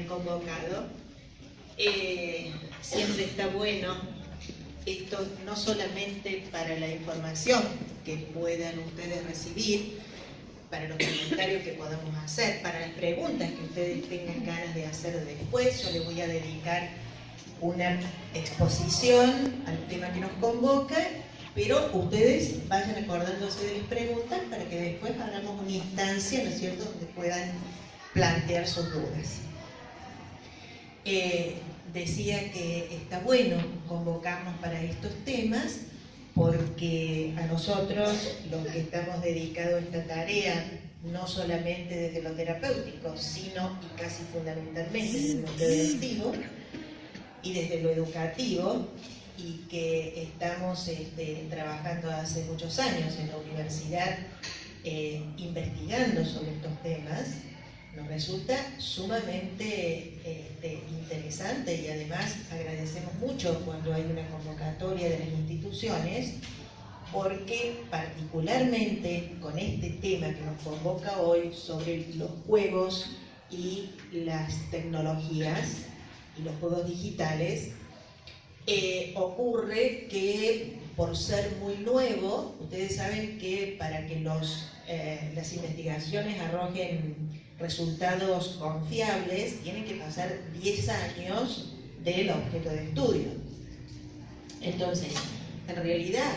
han convocado. Siempre está bueno esto, no solamente para la información que puedan ustedes recibir, para los comentarios que podamos hacer, para las preguntas que ustedes tengan ganas de hacer después. Yo les voy a dedicar una exposición al tema que nos convoca, pero ustedes vayan acordándose de las preguntas para que después hagamos una instancia, ¿no es cierto?, donde puedan plantear sus dudas. Decía que está bueno convocarnos para estos temas porque a nosotros, los que estamos dedicados a esta tarea, no solamente desde lo terapéutico, sino y casi fundamentalmente desde lo preventivo y desde lo educativo, y que estamos trabajando hace muchos años en la universidad investigando sobre estos temas, nos resulta sumamente interesante, y además agradecemos mucho cuando hay una convocatoria de las instituciones, porque particularmente con este tema que nos convoca hoy sobre los juegos y las tecnologías y los juegos digitales, ocurre que por ser muy nuevo, ustedes saben que para que las investigaciones arrojen resultados confiables, tienen que pasar 10 años del objeto de estudio. Entonces, en realidad,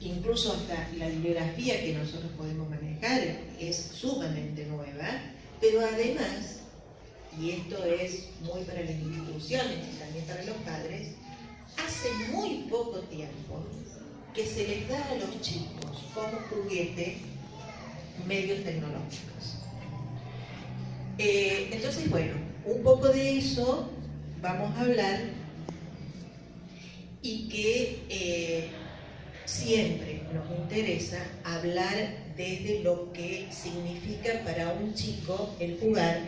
incluso hasta la bibliografía que nosotros podemos manejar es sumamente nueva, pero además, y esto es muy para las instituciones y también para los padres, hace muy poco tiempo que se les da a los chicos como juguete medios tecnológicos. Entonces, bueno, un poco de eso vamos a hablar, y que siempre nos interesa hablar desde lo que significa para un chico el jugar,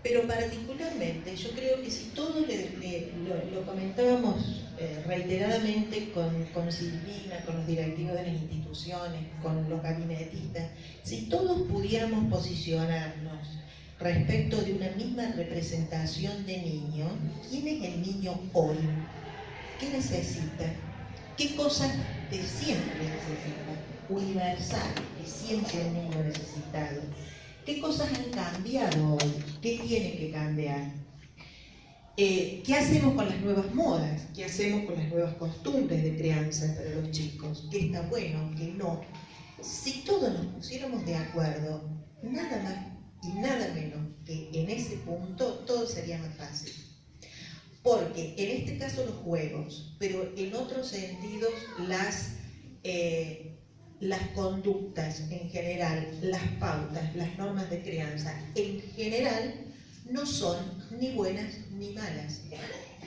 pero particularmente yo creo que si todos lo comentábamos reiteradamente con Silvina, con los directivos de las instituciones, con los gabinetistas, si todos pudiéramos posicionarnos respecto de una misma representación de niño, ¿quién es el niño hoy? ¿Qué necesita? ¿Qué cosas de siempre necesita? Universal, que siempre el niño ha necesitado. ¿Qué cosas han cambiado hoy? ¿Qué tiene que cambiar? ¿Qué hacemos con las nuevas modas? ¿Qué hacemos con las nuevas costumbres de crianza para los chicos? ¿Qué está bueno? ¿Qué no? Si todos nos pusiéramos de acuerdo, nada más y nada menos que en ese punto, todo sería más fácil. Porque en este caso los juegos, pero en otros sentidos las conductas en general, las pautas, las normas de crianza en general no son ni buenas ni malas.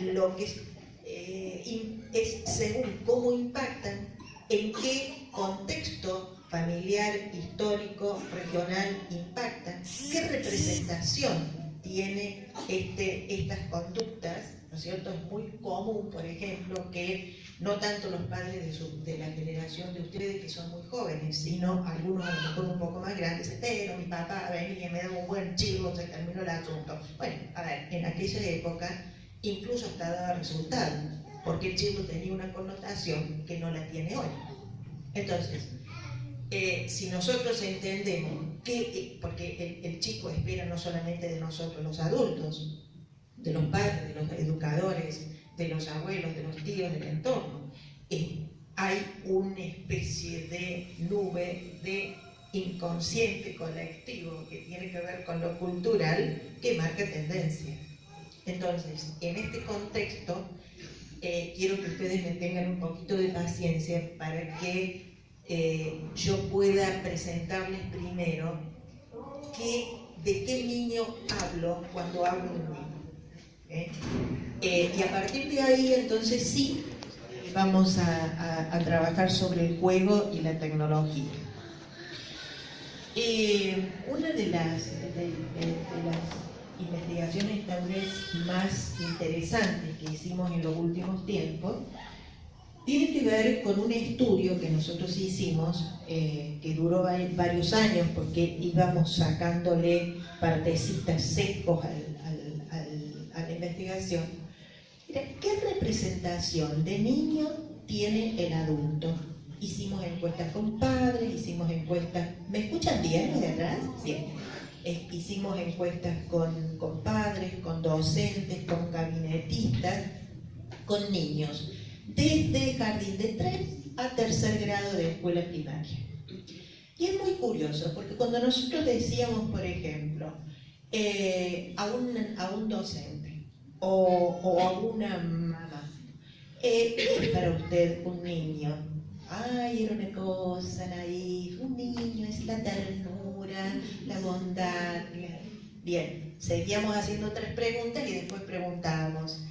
Lo que es según cómo impactan, en qué contexto familiar, histórico, regional impactan, qué representación tiene estas conductas, ¿no es cierto? Es muy común, por ejemplo, que no tanto los padres de la generación de ustedes que son muy jóvenes, sino algunos a lo mejor un poco más grandes, pero mi papá venía, me daba un buen chivo, se terminó el asunto. Bueno, a ver, en aquella época incluso hasta daba resultado, porque el chivo tenía una connotación que no la tiene hoy. Entonces, si nosotros entendemos que, porque el chico espera no solamente de nosotros los adultos, de los padres, de los educadores, de los abuelos, de los tíos, del entorno, hay una especie de nube de inconsciente colectivo que tiene que ver con lo cultural, que marca tendencia. Entonces, en este contexto, quiero que ustedes me tengan un poquito de paciencia para que yo pueda presentarles primero de qué niño hablo cuando hablo de un niño. Y a partir de ahí, entonces sí, vamos a trabajar sobre el juego y la tecnología. Una de las investigaciones tal vez más interesantes que hicimos en los últimos tiempos tiene que ver con un estudio que nosotros hicimos, que duró varios años, porque íbamos sacándole partecitas secos al investigación. Mira, ¿qué representación de niño tiene el adulto? Hicimos encuestas con padres, hicimos encuestas... ¿Me escuchan bien los de atrás? Bien. Hicimos encuestas con padres, con docentes, con gabinetistas, con niños, desde jardín de 3 a 3er grado de escuela primaria. Y es muy curioso, porque cuando nosotros decíamos, por ejemplo, a un docente o a una mamá, ¿qué es para usted un niño? Ay, era una cosa, naif, un niño es la ternura, la bondad. Bien, seguíamos haciendo otras preguntas y después preguntábamos,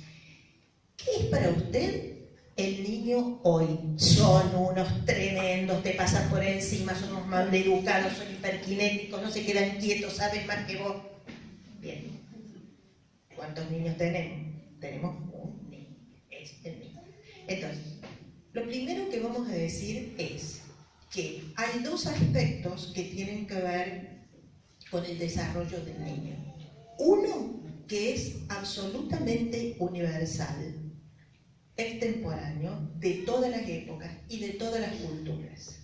¿qué es para usted el niño hoy? Son unos tremendos, te pasan por encima, son unos maleducados, son hiperkinéticos, no se quedan quietos, saben más que vos. Bien, ¿cuántos niños tenemos? Tenemos un niño, es el niño. Entonces, lo primero que vamos a decir es que hay 2 aspectos que tienen que ver con el desarrollo del niño. Uno, que es absolutamente universal, extemporáneo, de todas las épocas y de todas las culturas.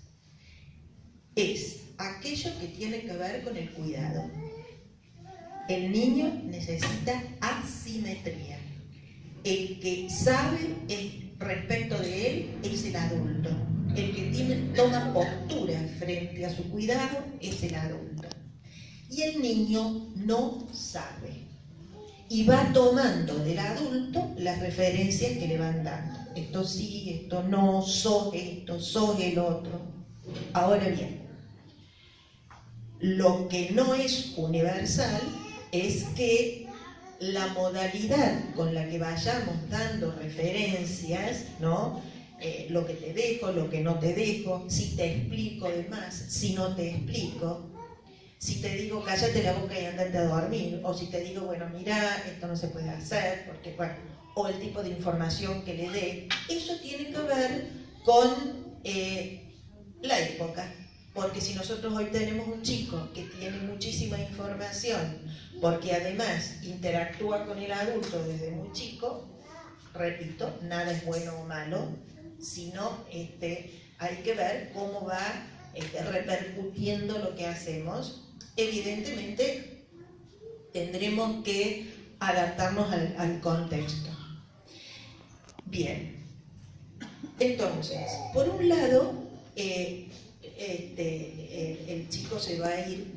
Es aquello que tiene que ver con el cuidado. El niño necesita asimetría. El que sabe respecto de él es el adulto. El que toma postura frente a su cuidado es el adulto. Y el niño no sabe. Y va tomando del adulto las referencias que le van dando. Esto sí, esto no, sos esto, sos el otro. Ahora bien, lo que no es universal es que la modalidad con la que vayamos dando referencias, ¿no? Lo que te dejo, lo que no te dejo, si te explico de más, si no te explico, si te digo cállate la boca y andate a dormir, o si te digo, bueno, mira, esto no se puede hacer, porque, bueno, o el tipo de información que le dé, eso tiene que ver con la época. Porque si nosotros hoy tenemos un chico que tiene muchísima información, porque además interactúa con el adulto desde muy chico, repito, nada es bueno o malo, sino hay que ver cómo va repercutiendo lo que hacemos. Evidentemente tendremos que adaptarnos al contexto. Bien, entonces, por un lado, el chico se va a ir,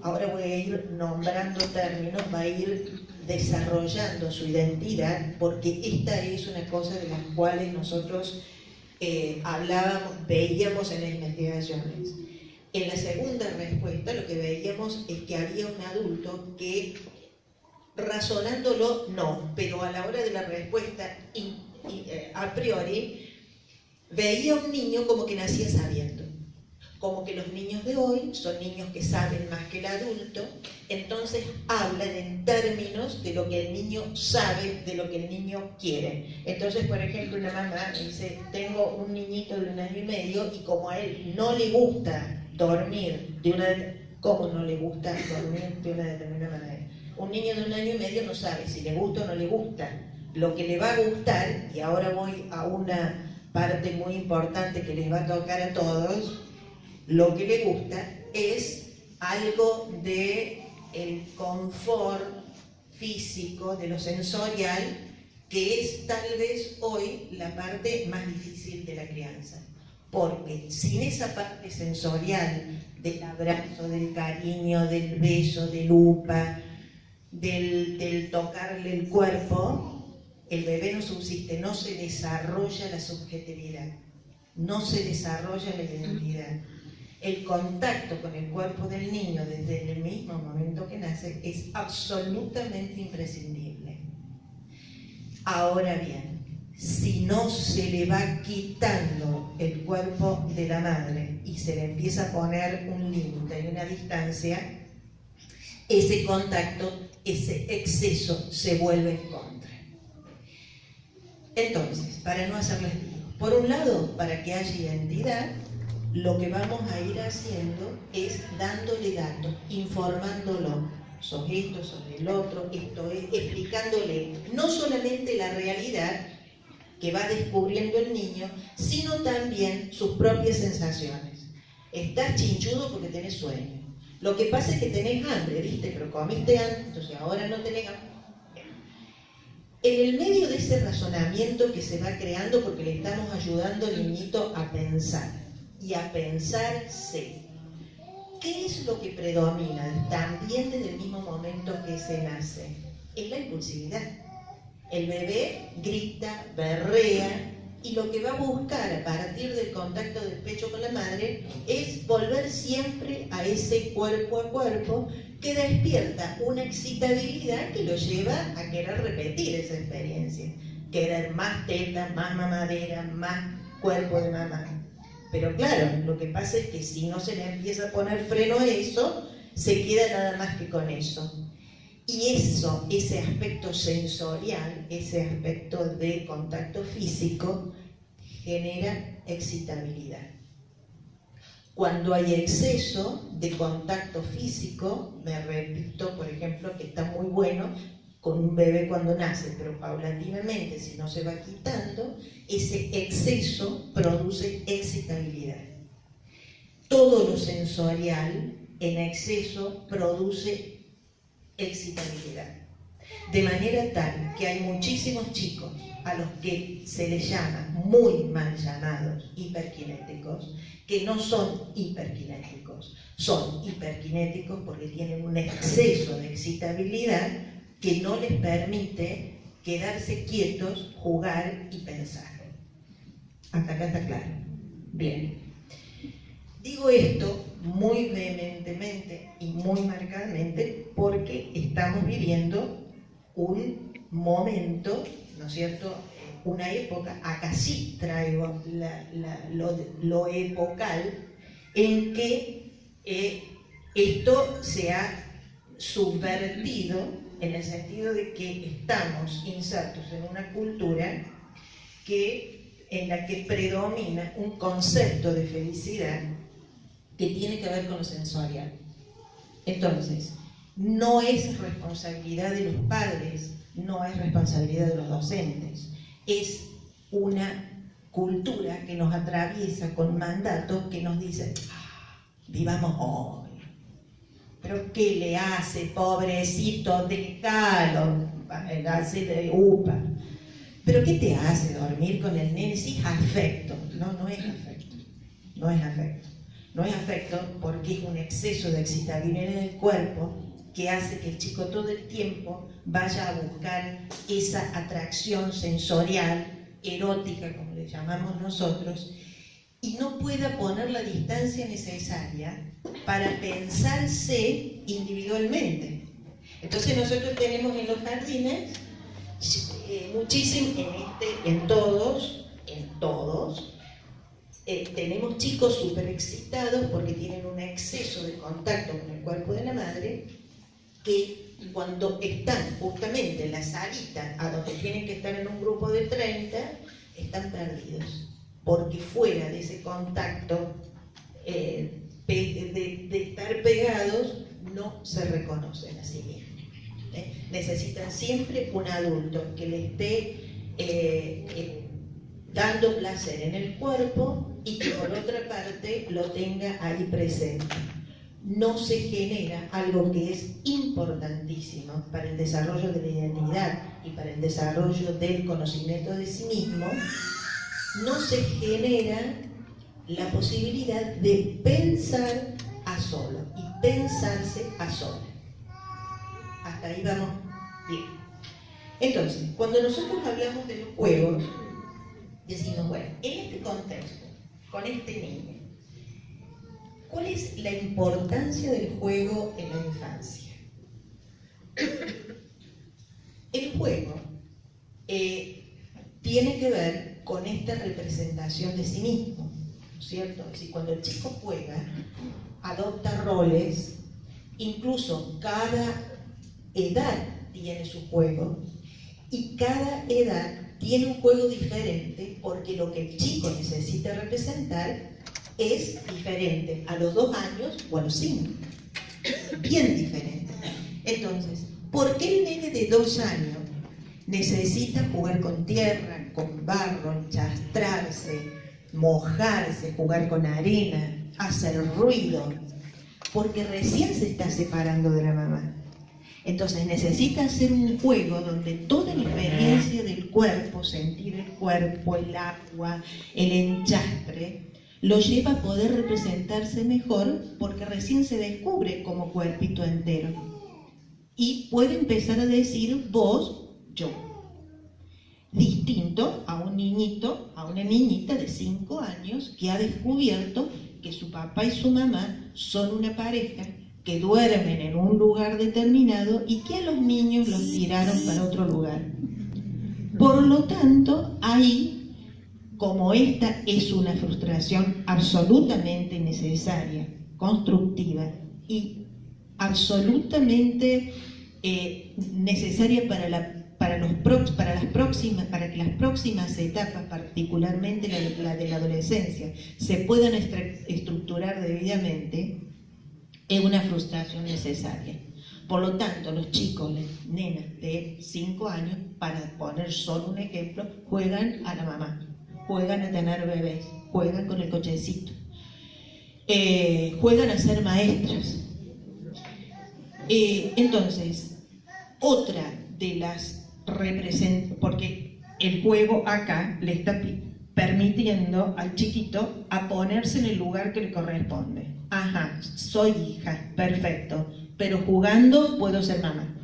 ahora voy a ir nombrando términos, va a ir desarrollando su identidad, porque esta es una cosa de las cuales nosotros hablábamos, veíamos en las investigaciones. En la segunda respuesta lo que veíamos es que había un adulto que, razonándolo, no, pero a la hora de la respuesta, a priori, veía un niño como que nacía sabiendo. Como que los niños de hoy son niños que saben más que el adulto, entonces hablan en términos de lo que el niño sabe, de lo que el niño quiere. Entonces, por ejemplo, una mamá me dice, tengo un niñito de 1 año y medio y como a él no le gusta dormir ¿cómo no le gusta dormir de una determinada manera? Un niño de 1 año y medio no sabe si le gusta o no le gusta. Lo que le va a gustar, y ahora voy a una parte muy importante que les va a tocar a todos, lo que le gusta es algo de el confort físico, de lo sensorial, que es tal vez hoy la parte más difícil de la crianza. Porque sin esa parte sensorial del abrazo, del cariño, del beso, del upa, del tocarle el cuerpo, el bebé no subsiste, no se desarrolla la subjetividad, no se desarrolla la identidad. El contacto con el cuerpo del niño desde el mismo momento que nace es absolutamente imprescindible. Ahora bien, si no se le va quitando el cuerpo de la madre y se le empieza a poner un límite y una distancia, ese contacto, ese exceso se vuelve en contra. Entonces, para no hacerles lío, por un lado, para que haya identidad, lo que vamos a ir haciendo es dándole datos, informándolo. sos esto, sos el otro, esto es, explicándole no solamente la realidad que va descubriendo el niño, sino también sus propias sensaciones. Estás chinchudo porque tenés sueño. Lo que pasa es que tenés hambre, ¿viste? Pero comiste antes, entonces ahora no tenés hambre. En el medio de ese razonamiento que se va creando, porque le estamos ayudando al niñito a pensar, y a pensarse, ¿qué es lo que predomina también desde el mismo momento que se nace? Es la impulsividad. El bebé grita, berrea, y lo que va a buscar a partir del contacto del pecho con la madre es volver siempre a ese cuerpo a cuerpo que despierta una excitabilidad que lo lleva a querer repetir esa experiencia, querer más teta, más mamadera, más cuerpo de mamá. Pero claro, lo que pasa es que si no se le empieza a poner freno a eso, se queda nada más que con eso. Y eso, ese aspecto sensorial, ese aspecto de contacto físico, genera excitabilidad. Cuando hay exceso de contacto físico, me repito, por ejemplo, que está muy bueno con un bebé cuando nace, pero paulatinamente, si no se va quitando, ese exceso produce excitabilidad. Todo lo sensorial en exceso produce excitabilidad. De manera tal que hay muchísimos chicos a los que se les llama, muy mal llamados, hiperkinéticos, que no son hiperkinéticos, son hiperkinéticos porque tienen un exceso de excitabilidad que no les permite quedarse quietos, jugar y pensar. Hasta acá está claro. Bien. Digo esto muy vehementemente y muy marcadamente porque estamos viviendo un momento, ¿no es cierto?, una época, acá sí traigo lo epocal, en que esto se ha subvertido en el sentido de que estamos insertos en una cultura en la que predomina un concepto de felicidad que tiene que ver con lo sensorial. Entonces, no es responsabilidad de los padres, no es responsabilidad de los docentes, es una cultura que nos atraviesa con mandatos que nos dicen, vivamos hoy. Pero ¿qué le hace, pobrecito, déjalo, hace de upa? ¿Pero qué te hace dormir con el nene? Sí, afecto. No, no es afecto. No es afecto. No es afecto porque es un exceso de excitabilidad en el cuerpo que hace que el chico todo el tiempo vaya a buscar esa atracción sensorial, erótica, como le llamamos nosotros, y no pueda poner la distancia necesaria para pensarse individualmente. Entonces nosotros tenemos en los jardines muchísimo, en todos, tenemos chicos súper excitados porque tienen un exceso de contacto con el cuerpo de la madre, que cuando están justamente en la salita a donde tienen que estar en un grupo de 30, están perdidos, porque fuera de ese contacto de estar pegados no se reconocen a sí mismos. Necesitan siempre un adulto que les esté dando placer en el cuerpo y que por otra parte lo tenga ahí presente. No se genera algo que es importantísimo para el desarrollo de la identidad y para el desarrollo del conocimiento de sí mismo. No se genera la posibilidad de pensar a solo y pensarse a solo. Hasta ahí vamos bien. Entonces, cuando nosotros hablamos de los juegos, decimos, bueno, en este contexto, con este niño, ¿cuál es la importancia del juego en la infancia? El juego tiene que ver con esta representación de sí mismo, ¿no es cierto? Es decir, cuando el chico juega, adopta roles, incluso cada edad tiene su juego y cada edad tiene un juego diferente porque lo que el chico necesita representar es diferente a los 2 años o a los 5, bien diferente. Entonces, ¿por qué el nene de 2 años necesita jugar con tierra, con barro, enchastrarse, mojarse, jugar con arena, hacer ruido? Porque recién se está separando de la mamá. Entonces necesita hacer un juego donde toda la experiencia del cuerpo, sentir el cuerpo, el agua, el enchastre, lo lleva a poder representarse mejor porque recién se descubre como cuerpito entero. Y puede empezar a decir vos, yo. Distinto a un niñito, a una niñita de 5 años que ha descubierto que su papá y su mamá son una pareja, que duermen en un lugar determinado y que a los niños los tiraron para otro lugar. Por lo tanto, ahí, como esta es una frustración absolutamente necesaria, constructiva y absolutamente necesaria para que las próximas etapas, particularmente la de la adolescencia, se puedan estructurar debidamente, es una frustración necesaria. Por lo tanto, los chicos, las nenas de 5 años, para poner solo un ejemplo, juegan a la mamá, juegan a tener bebés, juegan con el cochecito, juegan a ser maestras. Entonces, otra de las porque el juego acá le está permitiendo al chiquito a ponerse en el lugar que le corresponde. Ajá, soy hija, perfecto, pero jugando puedo ser mamá.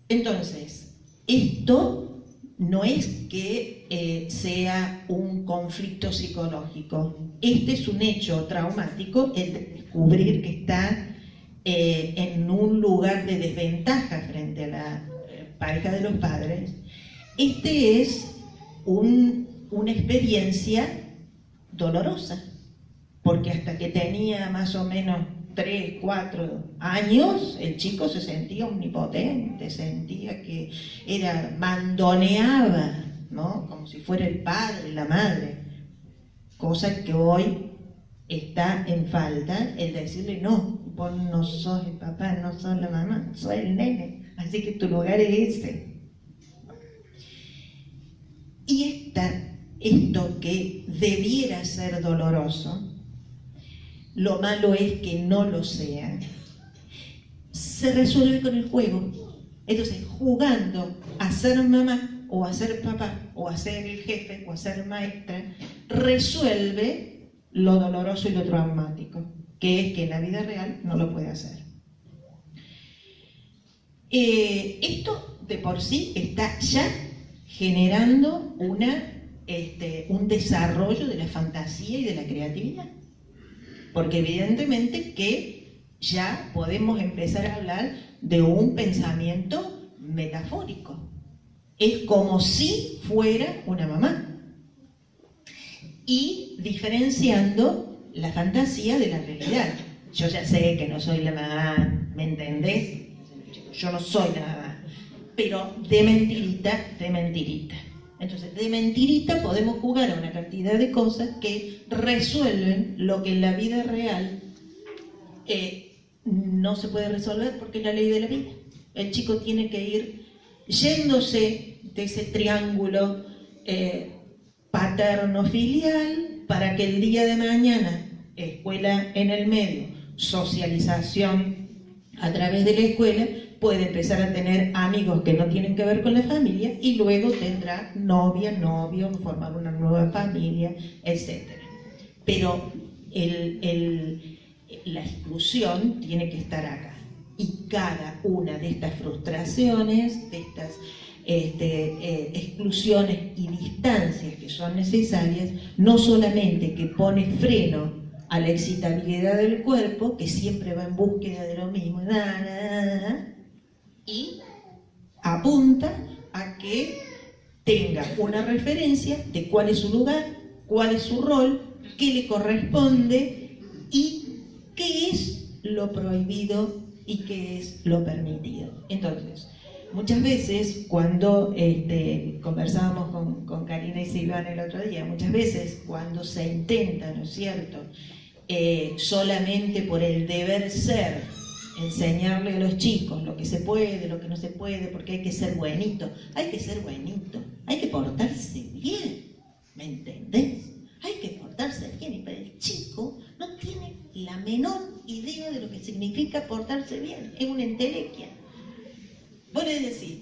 Entonces, esto no es que sea un conflicto psicológico. Este es un hecho traumático, el descubrir que está en un lugar de desventaja frente a la pareja de los padres. Este es una experiencia dolorosa, porque hasta que tenía más o menos 3, 4 años, el chico se sentía omnipotente, sentía que mandoneaba, ¿no? Como si fuera el padre, la madre, cosa que hoy está en falta, el decirle no, vos no sos el papá, no sos la mamá, sos el nene, así que tu lugar es ese. Y esto que debiera ser doloroso, lo malo es que no lo sea, se resuelve con el juego. Entonces, jugando a ser mamá, o a ser papá, o a ser el jefe, o a ser maestra, resuelve lo doloroso y lo traumático, que es que en la vida real no lo puede hacer. Esto de por sí está ya generando un desarrollo de la fantasía y de la creatividad. Porque evidentemente que ya podemos empezar a hablar de un pensamiento metafórico. Es como si fuera una mamá. Y diferenciando la fantasía de la realidad. Yo ya sé que no soy la mamá, ¿me entendés? Yo no soy la mamá. Pero de mentirita, de mentirita. Entonces, de mentirita podemos jugar a una cantidad de cosas que resuelven lo que en la vida real no se puede resolver porque es la ley de la vida. El chico tiene que ir yéndose de ese triángulo paterno-filial para que el día de mañana, escuela en el medio, socialización a través de la escuela, puede empezar a tener amigos que no tienen que ver con la familia y luego tendrá novia, novio, formar una nueva familia, etc. Pero la exclusión tiene que estar acá. Y cada una de estas frustraciones, de estas exclusiones y distancias que son necesarias, no solamente que pone freno a la excitabilidad del cuerpo, que siempre va en búsqueda de lo mismo, y apunta a que tenga una referencia de cuál es su lugar, cuál es su rol, qué le corresponde y qué es lo prohibido y qué es lo permitido. Entonces, muchas veces cuando conversábamos con Karina y Silvana el otro día, muchas veces cuando se intenta, ¿no es cierto?, solamente por el deber ser enseñarle a los chicos lo que se puede, lo que no se puede, porque hay que ser buenito, hay que portarse bien, ¿me entendés? Hay que portarse bien, y para el chico no tiene la menor idea de lo que significa portarse bien, es una entelequia. Vos le decís,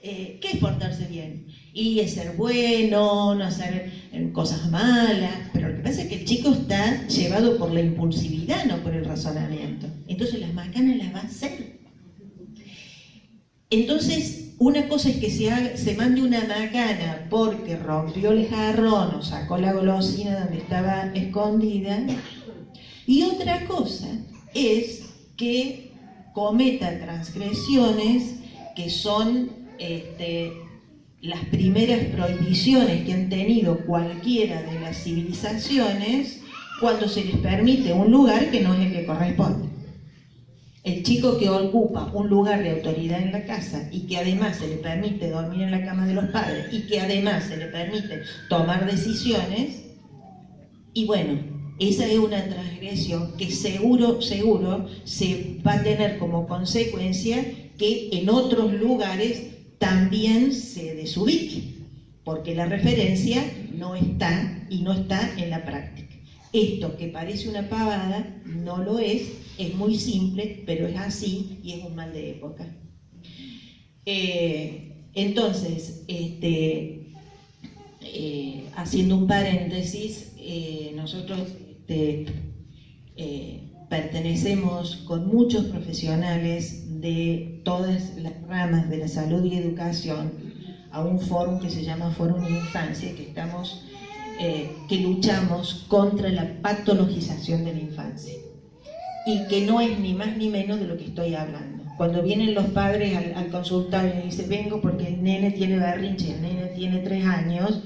¿qué es portarse bien? Y es ser bueno, no hacer cosas malas, pero lo que pasa es que el chico está llevado por la impulsividad, no por el razonamiento. Entonces las macanas las va a hacer. Entonces, una cosa es que se mande una macana porque rompió el jarrón o sacó la golosina donde estaba escondida, y otra cosa es que cometa transgresiones que son las primeras prohibiciones que han tenido cualquiera de las civilizaciones cuando se les permite un lugar que no es el que corresponde. El chico que ocupa un lugar de autoridad en la casa y que además se le permite dormir en la cama de los padres y que además se le permite tomar decisiones, y bueno, esa es una transgresión que seguro se va a tener como consecuencia que en otros lugares también se desubique, porque la referencia no está en la práctica. Esto que parece una pavada no lo es muy simple, pero es así y es un mal de época. Entonces, haciendo un paréntesis, nosotros pertenecemos con muchos profesionales de todas las ramas de la salud y educación a un foro que se llama Fórum de Infancia, que luchamos contra la patologización de la infancia, y que no es ni más ni menos de lo que estoy hablando. Cuando vienen los padres al consultorio y dicen, vengo porque el nene tiene berrinche, el nene tiene 3 años,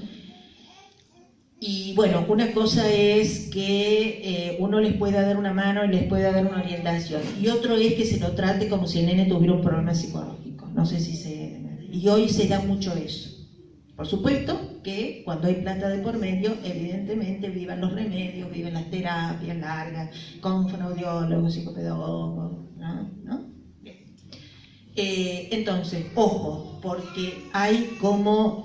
y bueno, una cosa es que uno les pueda dar una mano y les pueda dar una orientación, y otro es que se lo trate como si el nene tuviera un problema psicológico. No sé si y hoy se da mucho eso. Por supuesto que cuando hay plata de por medio, evidentemente vivan los remedios, viven las terapias largas, con fonoaudiólogos, psicopedagogos, ¿no? Bien. Entonces, ojo, porque hay como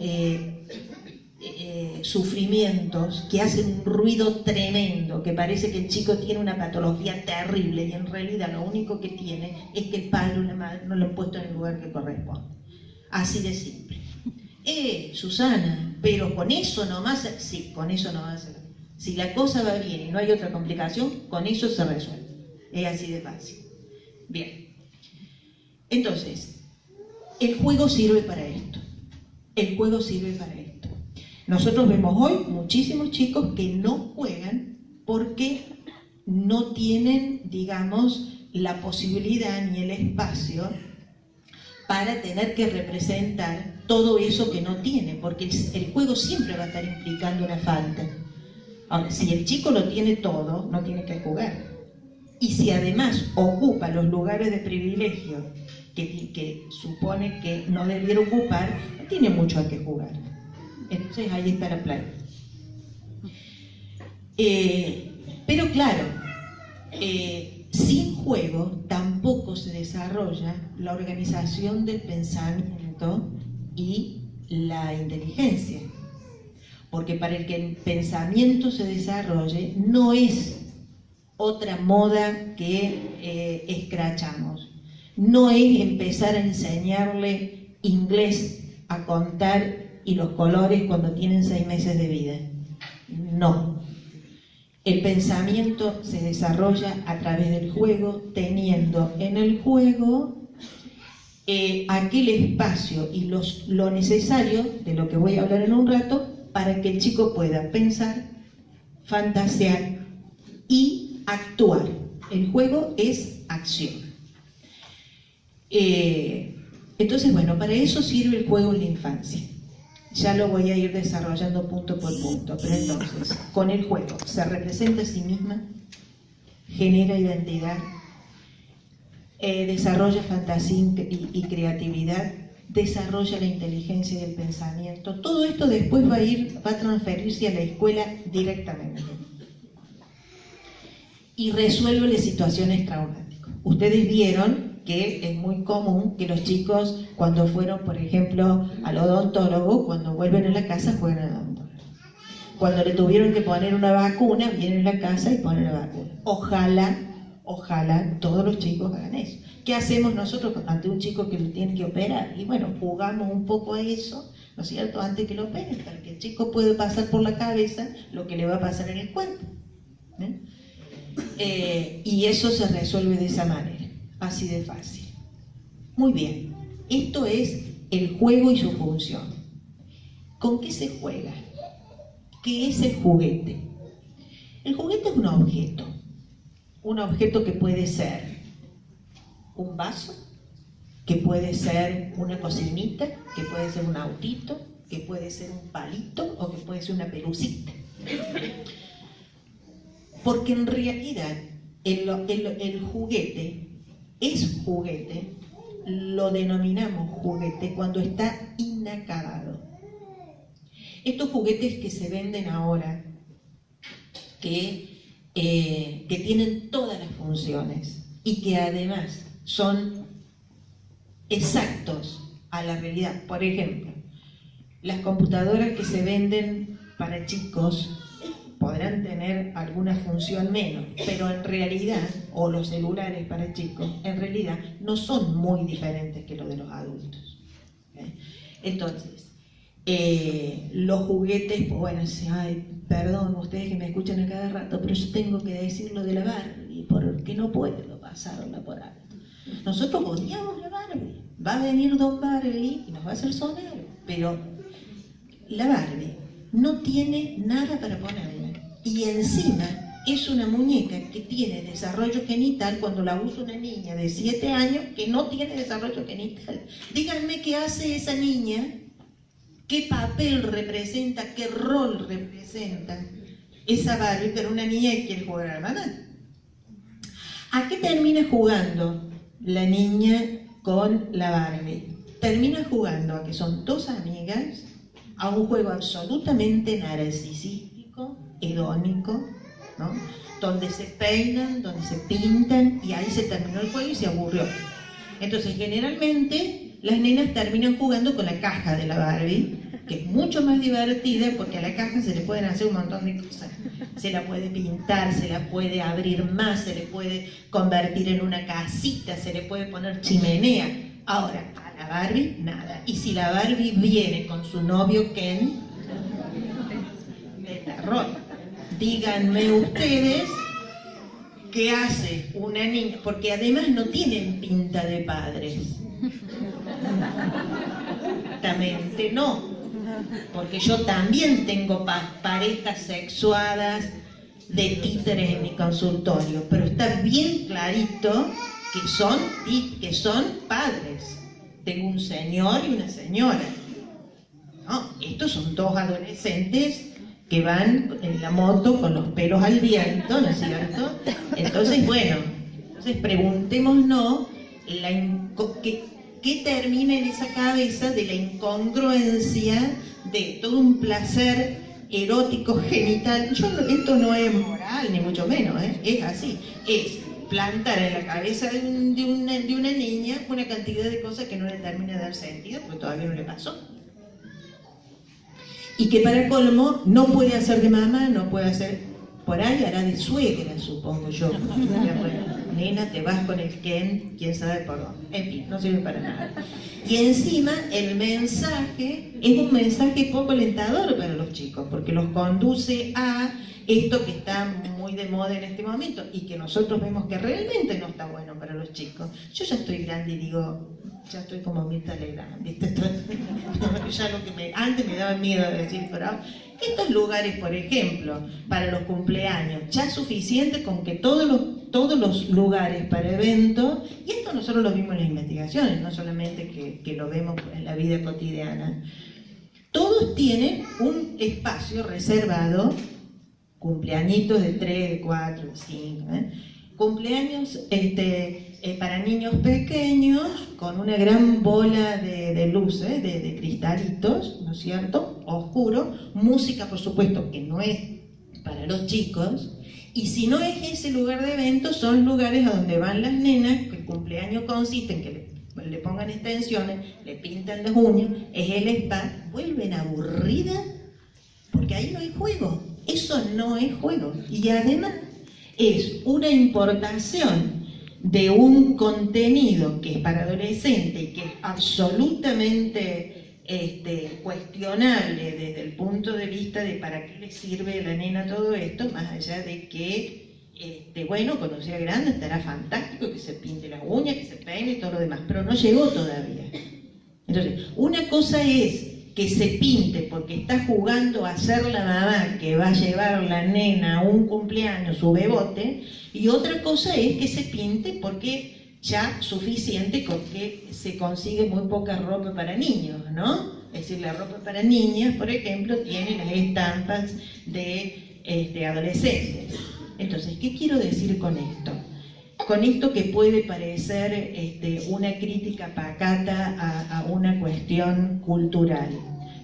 sufrimientos que hacen un ruido tremendo, que parece que el chico tiene una patología terrible y en realidad lo único que tiene es que el padre o la madre no lo han puesto en el lugar que corresponde. Así de simple. Susana, pero con eso nomás, sí, con eso nomás. Si la cosa va bien y no hay otra complicación, con eso se resuelve. Es así de fácil. Bien. Entonces, el juego sirve para esto. El juego sirve para esto. Nosotros vemos hoy muchísimos chicos que no juegan porque no tienen, digamos, la posibilidad ni el espacio para tener que representar todo eso que no tiene, porque el juego siempre va a estar implicando una falta. Ahora, si el chico lo tiene todo, no tiene que jugar. Y si además ocupa los lugares de privilegio que supone que no debiera ocupar, no tiene mucho a que jugar. Entonces ahí está la plata. Pero claro, sin juego tampoco se desarrolla la organización del pensamiento y la inteligencia, porque para el que el pensamiento se desarrolle no es otra moda que escrachamos, no es empezar a enseñarle inglés, a contar y los colores cuando tienen 6 meses de vida. No. El pensamiento se desarrolla a través del juego, teniendo en el juego aquel espacio y lo necesario, de lo que voy a hablar en un rato, para que el chico pueda pensar, fantasear y actuar. El juego es acción. Entonces, bueno, para eso sirve el juego en la infancia. Ya lo voy a ir desarrollando punto por punto, pero entonces, con el juego se representa a sí misma, genera identidad, desarrolla fantasía y creatividad, desarrolla la inteligencia y el pensamiento. Todo esto después va a transferirse a la escuela directamente y resuelve las situaciones traumáticas. Ustedes vieron que es muy común que los chicos, cuando fueron, por ejemplo, al odontólogo, cuando vuelven a la casa, juegan al odontólogo. Cuando le tuvieron que poner una vacuna, vienen a la casa y ponen la vacuna. Ojalá todos los chicos hagan eso. ¿Qué hacemos nosotros ante un chico que lo tiene que operar? Y bueno, jugamos un poco a eso, ¿no es cierto?, antes que lo operen, para que el chico pueda pasar por la cabeza lo que le va a pasar en el cuerpo. Y eso se resuelve de esa manera, así de fácil. Muy bien, esto es el juego y su función. ¿Con qué se juega? ¿Qué es el juguete? El juguete es un objeto que puede ser un vaso, que puede ser una cocinita, que puede ser un autito, que puede ser un palito o que puede ser una pelucita. Porque en realidad el juguete es juguete, lo denominamos juguete cuando está inacabado. Estos juguetes que se venden ahora, que tienen todas las funciones y que además son exactos a la realidad. Por ejemplo, las computadoras que se venden para chicos podrán tener alguna función menos, pero en realidad, o los celulares para chicos, en realidad no son muy diferentes que los de los adultos. Entonces, los juguetes, pues bueno, ay, perdón ustedes que me escuchan a cada rato, pero yo tengo que decir lo de la Barbie, porque no puedo pasarla por alto. Nosotros odiamos la Barbie, va a venir Don Barbie y nos va a hacer sonar, pero la Barbie no tiene nada para ponerle, y encima es una muñeca que tiene desarrollo genital cuando la usa una niña de 7 años que no tiene desarrollo genital. Díganme qué hace esa niña, qué papel representa, qué rol representa esa Barbie, pero una niña que quiere jugar a la mamá. ¿A qué termina jugando la niña con la Barbie? Termina jugando a que son dos amigas, a un juego absolutamente narcisístico, hedónico, ¿no?, donde se peinan, donde se pintan, y ahí se terminó el juego y se aburrió. Entonces, generalmente, las nenas terminan jugando con la caja de la Barbie, que es mucho más divertida porque a la caja se le pueden hacer un montón de cosas. Se la puede pintar, se la puede abrir más, se le puede convertir en una casita, se le puede poner chimenea. Ahora, a la Barbie, nada. Y si la Barbie viene con su novio Ken, de terror. Díganme ustedes qué hace una niña, porque además no tienen pinta de padres. Exactamente no. Porque yo también tengo parejas sexuadas de títeres en mi consultorio, pero está bien clarito que son padres. Tengo un señor y una señora. No, estos son dos adolescentes que van en la moto con los pelos al viento, ¿no es cierto? Entonces, bueno, preguntémonos ¿qué termina en esa cabeza de la incongruencia de todo un placer erótico genital? Esto no es moral, ni mucho menos, es así. Es plantar en la cabeza de una niña una cantidad de cosas que no le termina de dar sentido, porque todavía no le pasó. Y que para colmo no puede hacer de mamá, no puede hacer, por ahí hará de suegra, supongo yo. Bueno, nena, te vas con el Ken, quién sabe por dónde. En fin, no sirve para nada. Y encima el mensaje es un mensaje poco alentador para los chicos, porque los conduce a esto que está muy de moda en este momento y que nosotros vemos que realmente no está bueno para los chicos. Yo ya estoy grande y digo, ya estoy como Mirta Legrand, ¿viste? Ya lo que antes me daba miedo de decir, pero estos lugares, por ejemplo, para los cumpleaños, ya es suficiente con que todos los lugares para eventos, y esto nosotros lo vimos en las investigaciones, no solamente que lo vemos en la vida cotidiana, todos tienen un espacio reservado, cumpleañitos de 3, de 4, de 5, cumpleaños para niños pequeños con una gran bola de luces, de cristalitos, ¿no es cierto?, oscuro, música por supuesto que no es para los chicos, y si no es ese lugar de evento, son lugares a donde van las nenas, que el cumpleaños consiste en que le pongan extensiones, le pintan las uñas, es el spa, vuelven aburridas, porque ahí no hay juego. Eso no es juego. Y además es una importación de un contenido que es para adolescentes y que es absolutamente cuestionable desde el punto de vista de para qué le sirve a la nena todo esto, más allá de que, bueno, cuando sea grande estará fantástico, que se pinte las uñas, que se peine y todo lo demás, pero no llegó todavía. Entonces, una cosa es que se pinte porque está jugando a ser la mamá que va a llevar la nena a un cumpleaños, su bebote, y otra cosa es que se pinte porque ya suficiente con que se consigue muy poca ropa para niños, ¿no? Es decir, la ropa para niñas, por ejemplo, tiene las estampas de adolescentes. Entonces, ¿qué quiero decir con esto? Con esto que puede parecer una crítica pacata a una cuestión cultural.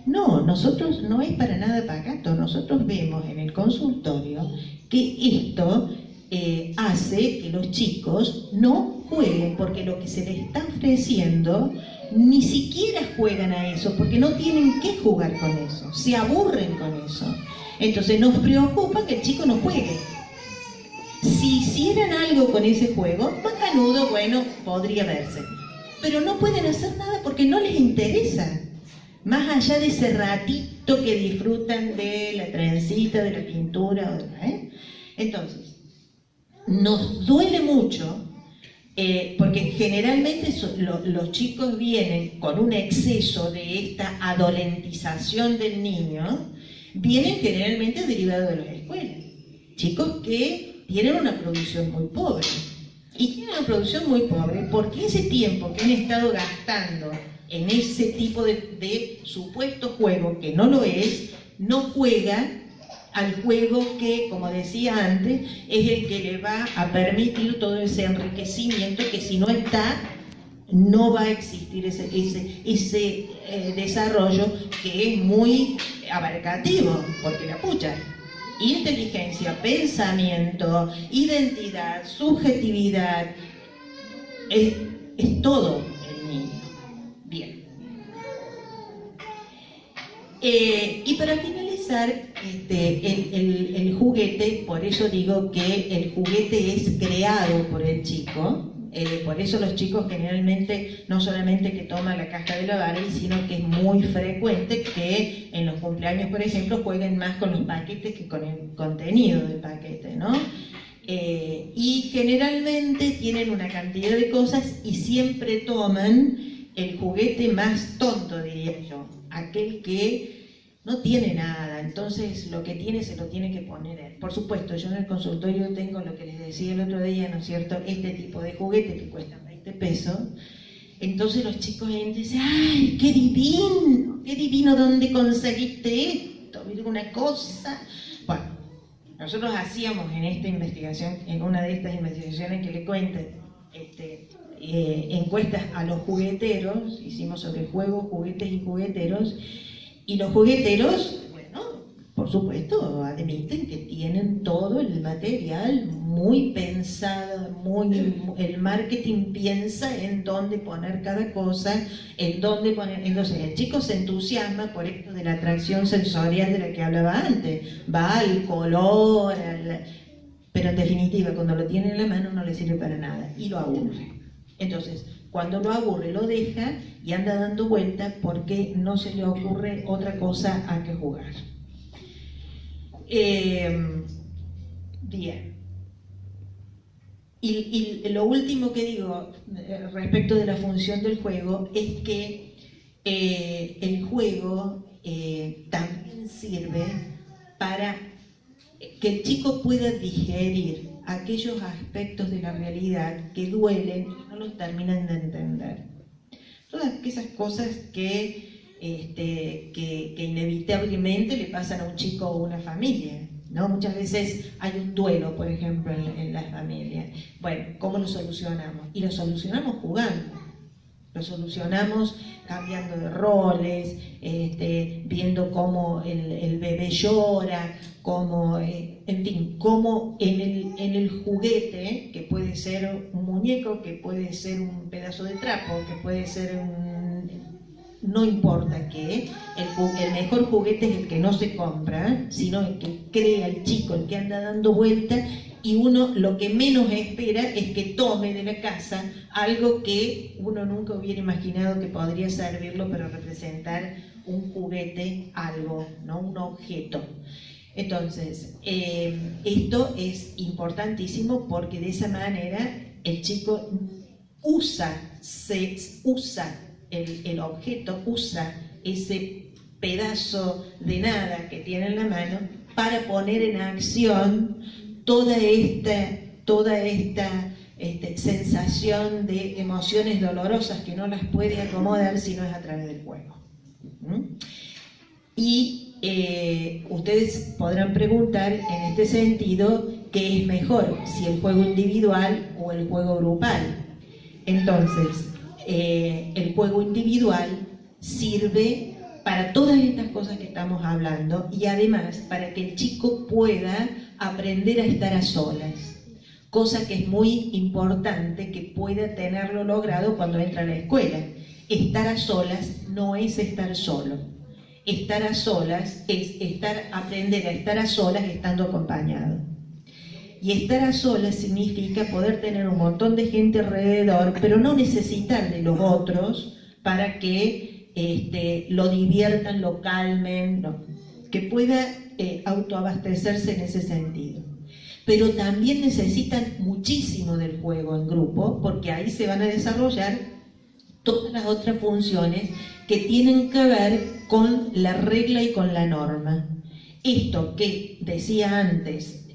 No, nosotros no es para nada pacato. Nosotros vemos en el consultorio que esto hace que los chicos no jueguen, porque lo que se les está ofreciendo ni siquiera juegan a eso, porque no tienen que jugar con eso, se aburren con eso. Entonces nos preocupa que el chico no juegue. Si hicieran algo con ese juego, macanudo, bueno, podría verse. Pero no pueden hacer nada porque no les interesa. Más allá de ese ratito que disfrutan de la trencita, de la pintura, Entonces, nos duele mucho, porque generalmente los chicos vienen con un exceso de esta adolentización del niño, vienen generalmente derivados de las escuelas. Chicos que tienen una producción muy pobre. Y tienen una producción muy pobre porque ese tiempo que han estado gastando en ese tipo de supuesto juego, que no lo es, no juega al juego que, como decía antes, es el que le va a permitir todo ese enriquecimiento que si no está, no va a existir ese desarrollo que es muy abarcativo, porque la pucha, inteligencia, pensamiento, identidad, subjetividad, es todo el niño. Bien. Y para finalizar, el juguete, por eso digo que el juguete es creado por el chico. Por eso los chicos generalmente no solamente que toman la caja de la Barbie, sino que es muy frecuente que en los cumpleaños, por ejemplo, jueguen más con los paquetes que con el contenido del paquete, ¿no? Y generalmente tienen una cantidad de cosas y siempre toman el juguete más tonto, diría yo, aquel que no tiene nada, entonces lo que tiene se lo tiene que poner él. Por supuesto, yo en el consultorio tengo lo que les decía el otro día, ¿no es cierto?, este tipo de juguete que cuestan 20 pesos, entonces los chicos entran y dicen, ¡ay, qué divino, ¿dónde conseguiste esto? Mira una cosa. Bueno, nosotros hacíamos en esta investigación, en una de estas investigaciones que le cuento, encuestas a los jugueteros, hicimos sobre juegos, juguetes y jugueteros, y los jugueteros, bueno, por supuesto, admiten que tienen todo el material muy pensado, el marketing piensa en dónde poner cada cosa, en dónde poner. Entonces el chico se entusiasma por esto de la atracción sensorial de la que hablaba antes, va al color, pero en definitiva cuando lo tiene en la mano no le sirve para nada y lo aburre. Entonces, cuando lo aburre, lo deja y anda dando vueltas porque no se le ocurre otra cosa a que jugar. Bien. Y lo último que digo respecto de la función del juego es que el juego también sirve para que el chico pueda digerir aquellos aspectos de la realidad que duelen y no los terminan de entender. Todas esas cosas que inevitablemente le pasan a un chico o a una familia, ¿no? Muchas veces hay un duelo, por ejemplo, en las familias. Bueno, ¿cómo lo solucionamos? Y lo solucionamos jugando. Lo solucionamos cambiando de roles, viendo cómo el bebé llora, cómo, en fin, cómo en el juguete, que puede ser un muñeco, que puede ser un pedazo de trapo, que puede ser no importa qué, el mejor juguete es el que no se compra, sino el que crea el chico, el que anda dando vueltas, y uno lo que menos espera es que tome de la casa algo que uno nunca hubiera imaginado que podría servirlo para representar un juguete, algo, ¿no? Un objeto. Entonces, esto es importantísimo porque de esa manera el chico usa el objeto, usa ese pedazo de nada que tiene en la mano para poner en acción toda esta sensación de emociones dolorosas que no las puede acomodar si no es a través del juego. Y ustedes podrán preguntar en este sentido qué es mejor, si el juego individual o el juego grupal. Entonces, el juego individual sirve para todas estas cosas que estamos hablando y además para que el chico pueda aprender a estar a solas, cosa que es muy importante que pueda tenerlo logrado cuando entra a la escuela. Estar a solas no es estar solo. Estar a solas es aprender a estar a solas estando acompañado. Y estar a solas significa poder tener un montón de gente alrededor, pero no necesitar de los otros para que lo diviertan, lo calmen, no, que pueda autoabastecerse en ese sentido. Pero también necesitan muchísimo del juego en grupo, porque ahí se van a desarrollar todas las otras funciones que tienen que ver con la regla y con la norma. Esto que decía antes,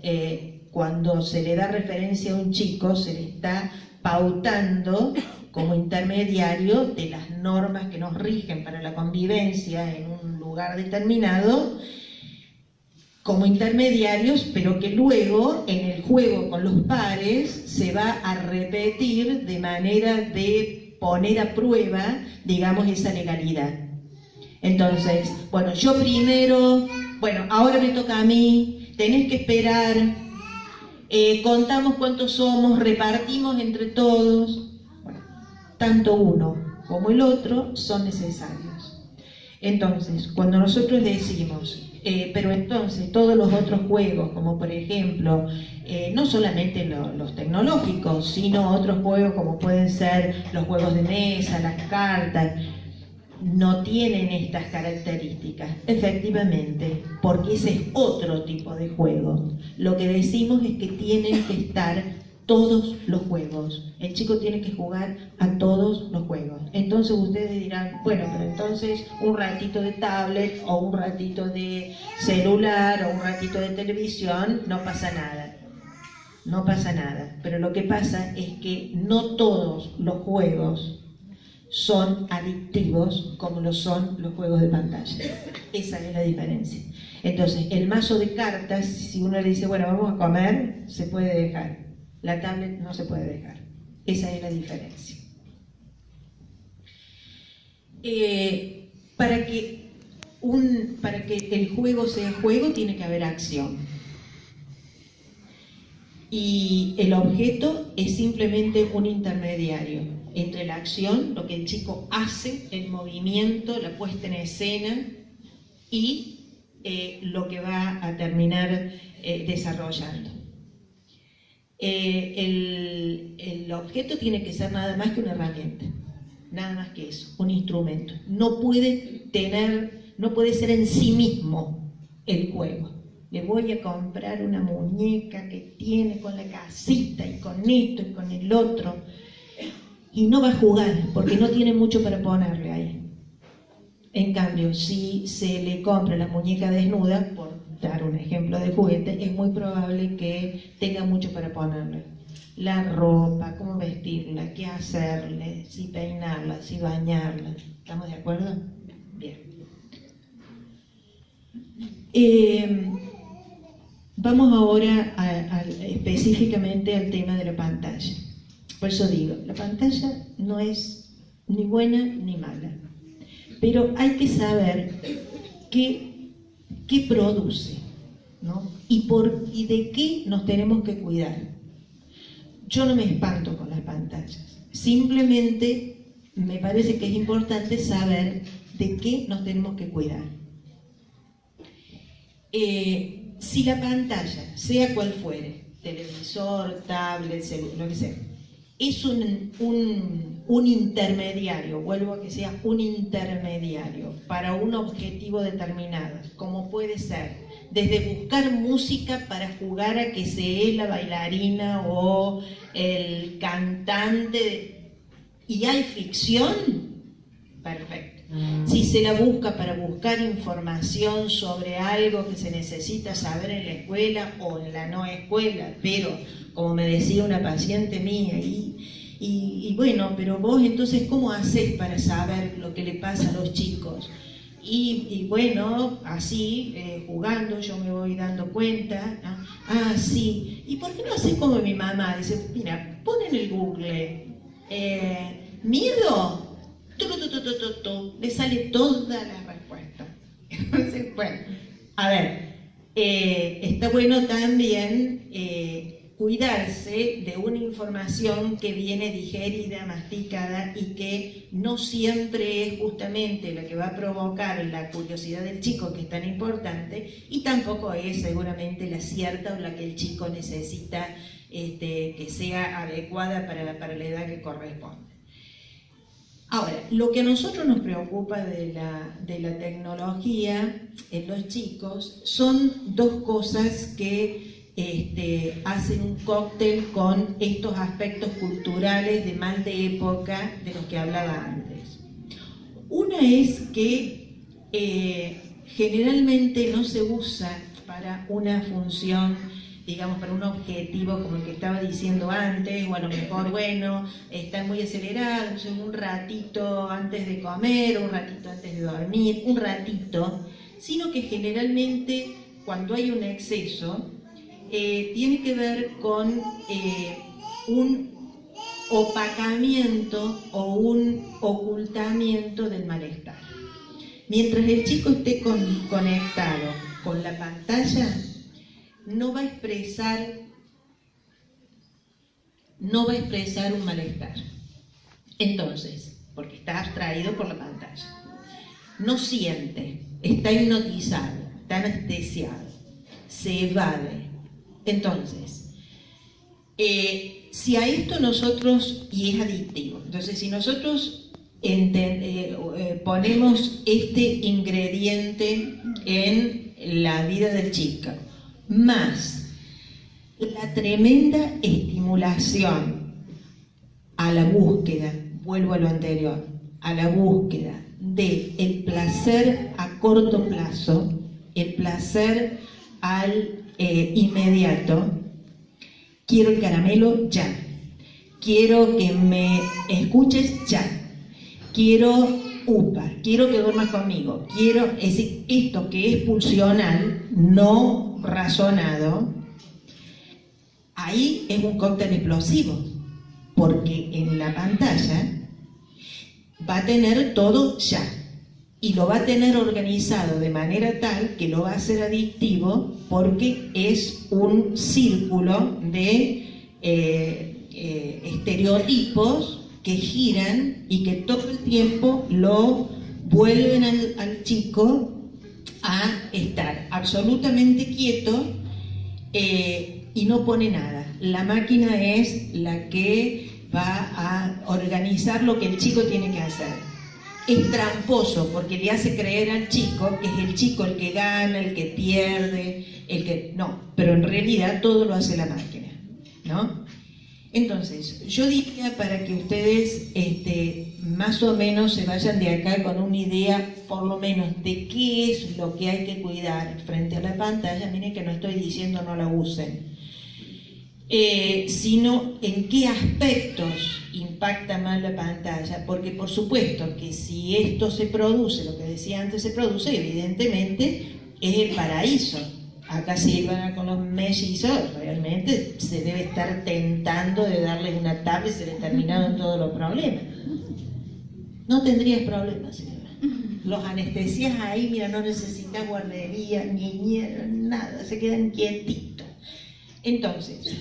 cuando se le da referencia a un chico, se le está pautando como intermediario de las normas que nos rigen para la convivencia en un lugar determinado, como intermediarios, pero que luego en el juego con los pares se va a repetir de manera de poner a prueba, digamos, esa legalidad. Entonces, bueno, yo primero, bueno, ahora me toca a mí, tenés que esperar, contamos cuántos somos, repartimos entre todos. Bueno, tanto uno como el otro son necesarios. Entonces, cuando nosotros decimos, pero entonces todos los otros juegos, como por ejemplo, no solamente los tecnológicos, sino otros juegos como pueden ser los juegos de mesa, las cartas, no tienen estas características, efectivamente, porque ese es otro tipo de juego. Lo que decimos es que tienen que estar todos los juegos. El chico tiene que jugar a todos los juegos. Entonces ustedes dirán, bueno, pero entonces un ratito de tablet o un ratito de celular o un ratito de televisión, no pasa nada. No pasa nada. Pero lo que pasa es que no todos los juegos son adictivos como lo son los juegos de pantalla. Esa es la diferencia. Entonces, el mazo de cartas, si uno le dice, bueno, vamos a comer, se puede dejar. La tablet no se puede dejar. Esa es la diferencia. Para que el juego sea juego, tiene que haber acción. Y el objeto es simplemente un intermediario entre la acción, lo que el chico hace, el movimiento, la puesta en escena y lo que va a terminar desarrollando. El objeto tiene que ser nada más que una herramienta, nada más que eso, un instrumento. No puede ser en sí mismo el juego. Le voy a comprar una muñeca que tiene con la casita y con esto y con el otro, y no va a jugar porque no tiene mucho para ponerle ahí. En cambio, si se le compra la muñeca desnuda, por dar un ejemplo de juguete, es muy probable que tenga mucho para ponerle. La ropa, cómo vestirla, qué hacerle, si peinarla, si bañarla. ¿Estamos de acuerdo? Bien. Vamos ahora específicamente al tema de la pantalla. Por eso digo, la pantalla no es ni buena ni mala. Pero hay que saber qué produce, ¿no? Y de qué nos tenemos que cuidar. Yo no me espanto con las pantallas. Simplemente me parece que es importante saber de qué nos tenemos que cuidar. Si la pantalla, sea cual fuere, televisor, tablet, celular, lo que sea, es un intermediario, vuelvo a que sea un intermediario para un objetivo determinado, como puede ser desde buscar música para jugar a que se es la bailarina o el cantante, y hay ficción, perfecto. Si se la busca para buscar información sobre algo que se necesita saber en la escuela o en la no escuela, pero como me decía una paciente mía, y bueno, pero vos entonces ¿cómo hacés para saber lo que le pasa a los chicos? Y bueno, así, jugando, yo me voy dando cuenta, ¿no? Ah, sí, ¿y por qué no haces como mi mamá? Dice, mira, pon en el Google, miedo, le sale toda la respuesta. Entonces, bueno, a ver, está bueno también cuidarse de una información que viene digerida, masticada y que no siempre es justamente la que va a provocar la curiosidad del chico, que es tan importante, y tampoco es seguramente la cierta o la que el chico necesita que sea adecuada para la edad que corresponde. Ahora, lo que a nosotros nos preocupa de la tecnología en los chicos son dos cosas que hacen un cóctel con estos aspectos culturales de mal de época de los que hablaba antes. Una es que generalmente no se usa para una función, digamos, para un objetivo como el que estaba diciendo antes, o a lo mejor, bueno, está muy acelerado, entonces un ratito antes de comer, un ratito antes de dormir, un ratito, sino que generalmente cuando hay un exceso, tiene que ver con un opacamiento o un ocultamiento del malestar. Mientras el chico esté conectado con la pantalla, no va a expresar un malestar. Entonces, porque está abstraído por la pantalla, no siente, está hipnotizado, está anestesiado, se evade. Entonces, si a esto nosotros, y es adictivo, entonces si nosotros ponemos este ingrediente en la vida del chico, más la tremenda estimulación a la búsqueda, vuelvo a lo anterior, a la búsqueda del placer a corto plazo, el placer al inmediato, quiero el caramelo ya, quiero que me escuches ya, quiero quiero que duermas conmigo, quiero, es decir, esto que es pulsional, no razonado, ahí es un cóctel explosivo, porque en la pantalla va a tener todo ya, y lo va a tener organizado de manera tal que lo va a hacer adictivo, porque es un círculo de estereotipos que giran y que todo el tiempo lo vuelven al chico a estar absolutamente quieto y no pone nada. La máquina es la que va a organizar lo que el chico tiene que hacer. Es tramposo porque le hace creer al chico que es el chico el que gana, el que pierde, el que... No, pero en realidad todo lo hace la máquina, ¿no? Entonces, yo diría para que ustedes más o menos se vayan de acá con una idea, por lo menos, de qué es lo que hay que cuidar frente a la pantalla. Miren que no estoy diciendo no la usen, sino en qué aspectos impacta más la pantalla, porque por supuesto que si esto se produce, lo que decía antes se produce, evidentemente es el paraíso. Acá si van con los mellizos, realmente se debe estar tentando de darles una tabla y se les terminaron todos los problemas. no tendrías problemas, señora. Los anestesias ahí, mira, no necesitas guardería, niñera, nada, se quedan quietitos. Entonces,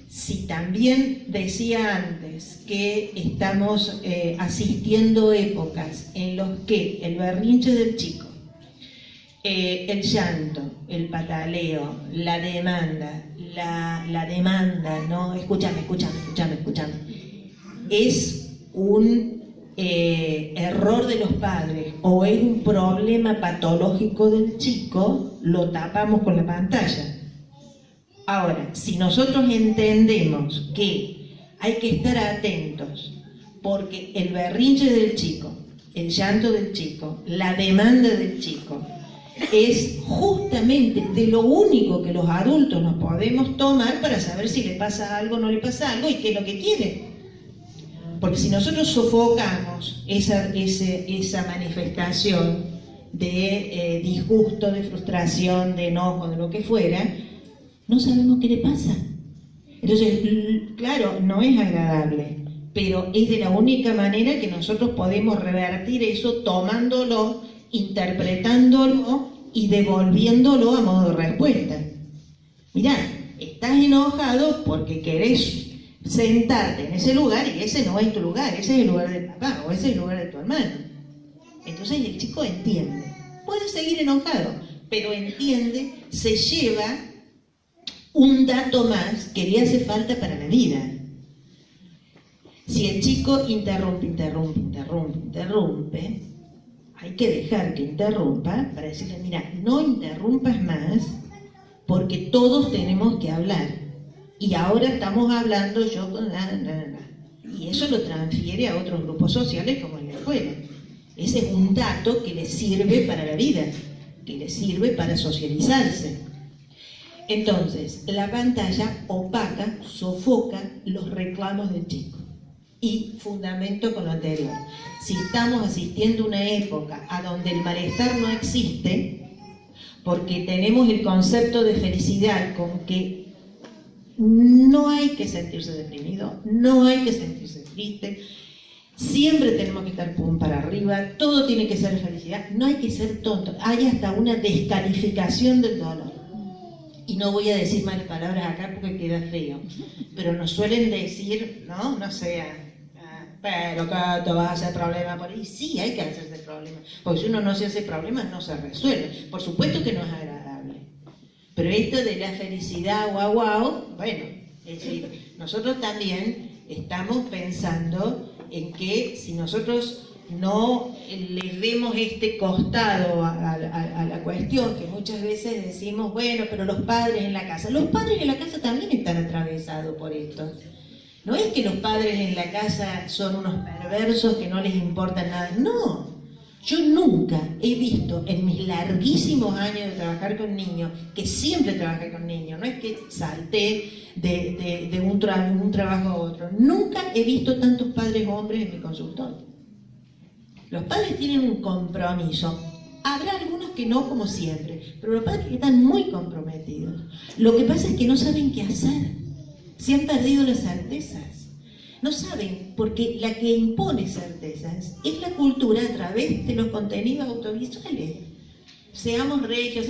si también decía antes que estamos asistiendo épocas en los que el berrinche del chico, el llanto, el pataleo, la demanda, ¿no? Escúchame, es un error de los padres o es un problema patológico del chico, lo tapamos con la pantalla. Ahora, si nosotros entendemos que hay que estar atentos porque el berrinche del chico, el llanto del chico, la demanda del chico es justamente de lo único que los adultos nos podemos tomar para saber si le pasa algo o no le pasa algo y qué es lo que quiere. Porque si nosotros sofocamos esa manifestación de disgusto, de frustración, de enojo, de lo que fuera, no sabemos qué le pasa. Entonces, claro, no es agradable, pero es de la única manera que nosotros podemos revertir eso tomándolo, interpretándolo y devolviéndolo a modo de respuesta. Mirá, estás enojado porque querés sentarte en ese lugar y ese no es tu lugar, ese es el lugar del papá o ese es el lugar de tu hermano. Entonces el chico entiende. Puede seguir enojado, pero entiende, se lleva un dato más que le hace falta para la vida. Si el chico interrumpe, hay que dejar que interrumpa para decirle, mira, no interrumpas más porque todos tenemos que hablar. Y ahora estamos hablando yo con y eso lo transfiere a otros grupos sociales como en la escuela. Ese es un dato que le sirve para la vida, que le sirve para socializarse. Entonces, la pantalla opaca, sofoca los reclamos del chico. Y fundamento con lo anterior. Si estamos asistiendo a una época a donde el malestar no existe, porque tenemos el concepto de felicidad con que no hay que sentirse deprimido, no hay que sentirse triste, siempre tenemos que estar pum para arriba, todo tiene que ser felicidad, no hay que ser tonto, hay hasta una descalificación del dolor. Y no voy a decir malas palabras acá porque queda feo, pero nos suelen decir, no sé, pero que te vas a hacer problema por ahí. Sí, hay que hacerse problema, porque si uno no se hace problemas no se resuelve. Por supuesto que no es agradable, pero esto de la felicidad, guau, bueno, es decir, nosotros también estamos pensando en que si nosotros no le vemos este costado a la cuestión, que muchas veces decimos, bueno, pero los padres en la casa también están atravesados por esto. No es que los padres en la casa son unos perversos que no les importa nada, no. Yo nunca he visto en mis larguísimos años de trabajar con niños, que siempre trabajé con niños, no es que salté de un trabajo a otro, nunca he visto tantos padres hombres en mi consultorio. Los padres tienen un compromiso, habrá algunos que no como siempre, pero los padres están muy comprometidos. Lo que pasa es que no saben qué hacer. Se han perdido las certezas. No saben, porque la que impone certezas es la cultura a través de los contenidos audiovisuales. Seamos regios,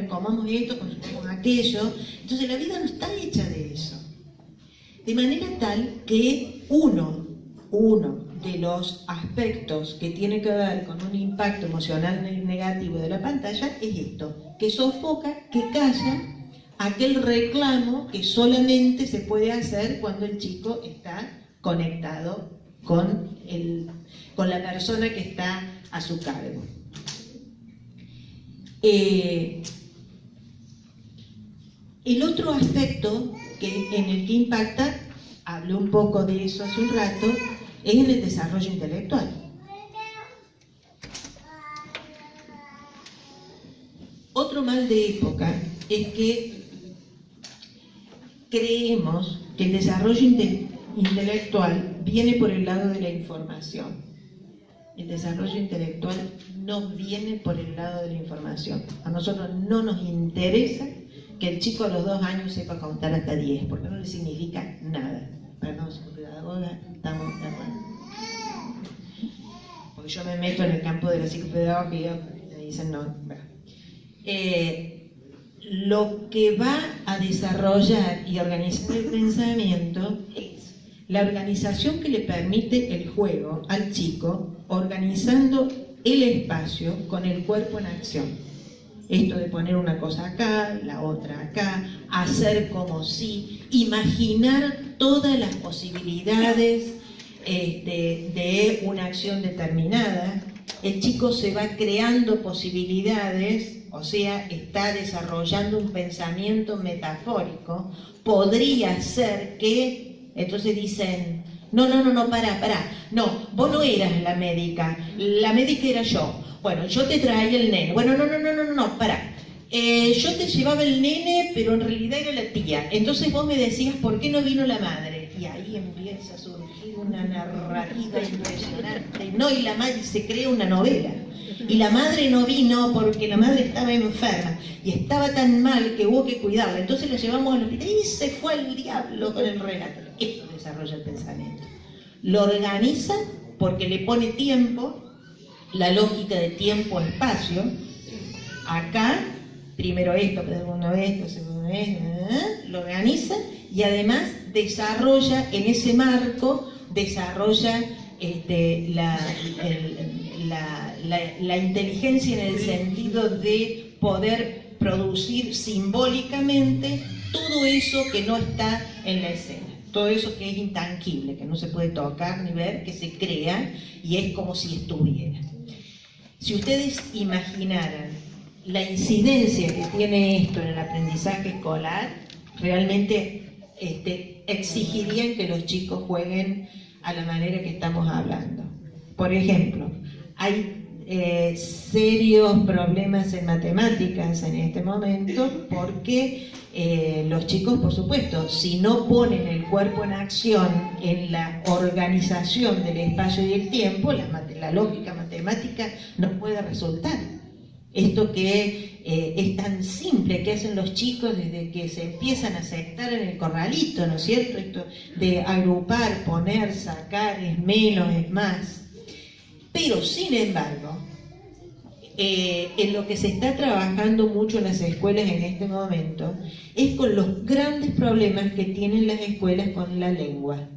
comamos esto, consumamos aquello. Entonces la vida no está hecha de eso. De manera tal que uno de los aspectos que tiene que ver con un impacto emocional negativo de la pantalla es esto, que sofoca, que calla aquel reclamo que solamente se puede hacer cuando el chico está conectado con la persona que está a su cargo. El otro aspecto en el que impacta, hablé un poco de eso hace un rato, es en el desarrollo intelectual. Otro mal de época es que creemos que el desarrollo intelectual viene por el lado de la información. El desarrollo intelectual no viene por el lado de la información. A nosotros no nos interesa que el chico a los 2 años sepa contar hasta 10, porque no le significa nada. Perdón, señor pedagoga, estamos de acuerdo. yo me meto en el campo de la psicopedagogía, me dicen no. Bueno. Lo que va a desarrollar y organizar el pensamiento es la organización que le permite el juego al chico, organizando el espacio con el cuerpo en acción. Esto de poner una cosa acá, la otra acá, hacer como si, imaginar todas las posibilidades de una acción determinada. El chico se va creando posibilidades, o sea, está desarrollando un pensamiento metafórico. Podría ser que, entonces dicen, no, pará, no, vos no eras la médica era yo. Bueno, yo te traía el nene. Bueno, no, pará. Yo te llevaba el nene, pero en realidad era la tía. Entonces vos me decías, ¿por qué no vino la madre? Y ahí empieza a surgir una narrativa impresionante. No, y la madre se crea una novela. Y la madre no vino porque la madre estaba enferma. Y estaba tan mal que hubo que cuidarla. Entonces la llevamos al hospital y se fue al diablo con el relato. Esto desarrolla el pensamiento. Lo organiza porque le pone tiempo, la lógica de tiempo-espacio. Acá, primero esto, segundo esto, lo organiza y además desarrolla en ese marco, desarrolla la inteligencia en el sentido de poder producir simbólicamente todo eso que no está en la escena. Todo eso que es intangible, que no se puede tocar ni ver, que se crea y es como si estuviera. Si ustedes imaginaran la incidencia que tiene esto en el aprendizaje escolar, realmente exigirían que los chicos jueguen a la manera que estamos hablando. Por ejemplo, hay serios problemas en matemáticas en este momento porque los chicos, por supuesto, si no ponen el cuerpo en acción en la organización del espacio y el tiempo, la lógica matemática no puede resultar. Esto que es tan simple que hacen los chicos desde que se empiezan a sentar en el corralito, ¿no es cierto? Esto de agrupar, poner, sacar, es menos, es más. Pero, sin embargo, en lo que se está trabajando mucho en las escuelas en este momento es con los grandes problemas que tienen las escuelas con la lengua.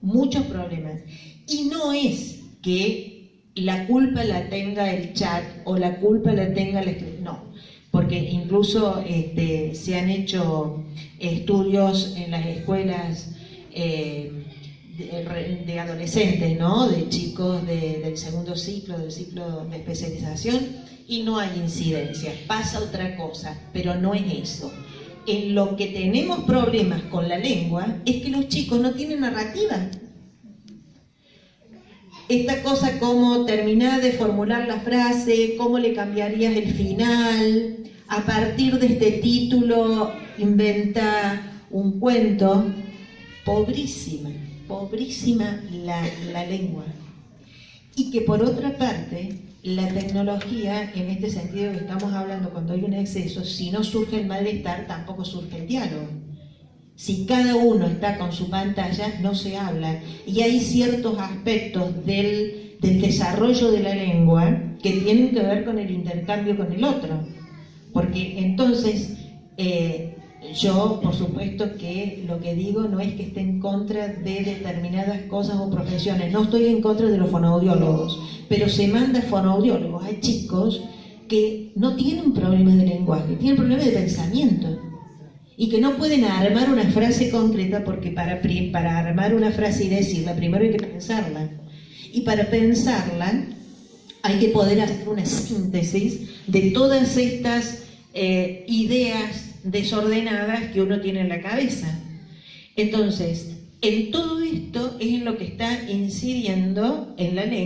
Muchos problemas. Y no es que la culpa la tenga el chat o la culpa la tenga la escritura. No, porque incluso se han hecho estudios en las escuelas de adolescentes, ¿no? De chicos del segundo ciclo, del ciclo de especialización, y no hay incidencia, pasa otra cosa, pero no es eso. En lo que tenemos problemas con la lengua es que los chicos no tienen narrativa. Esta cosa como terminar de formular la frase, cómo le cambiarías el final, a partir de este título inventa un cuento, pobrísima la lengua. Y que por otra parte, la tecnología, en este sentido que estamos hablando, cuando hay un exceso, si no surge el malestar, tampoco surge el diálogo. Si cada uno está con su pantalla, no se habla. Y hay ciertos aspectos del desarrollo de la lengua que tienen que ver con el intercambio con el otro. Porque entonces, yo, por supuesto que lo que digo no es que esté en contra de determinadas cosas o profesiones. No estoy en contra de los fonoaudiólogos, pero se manda fonoaudiólogos. Hay chicos que no tienen problemas de lenguaje, tienen problemas de pensamiento. Y que no pueden armar una frase concreta porque para armar una frase y decirla, primero hay que pensarla. Y para pensarla hay que poder hacer una síntesis de todas estas ideas desordenadas que uno tiene en la cabeza. Entonces, en todo esto es en lo que está incidiendo en la lengua.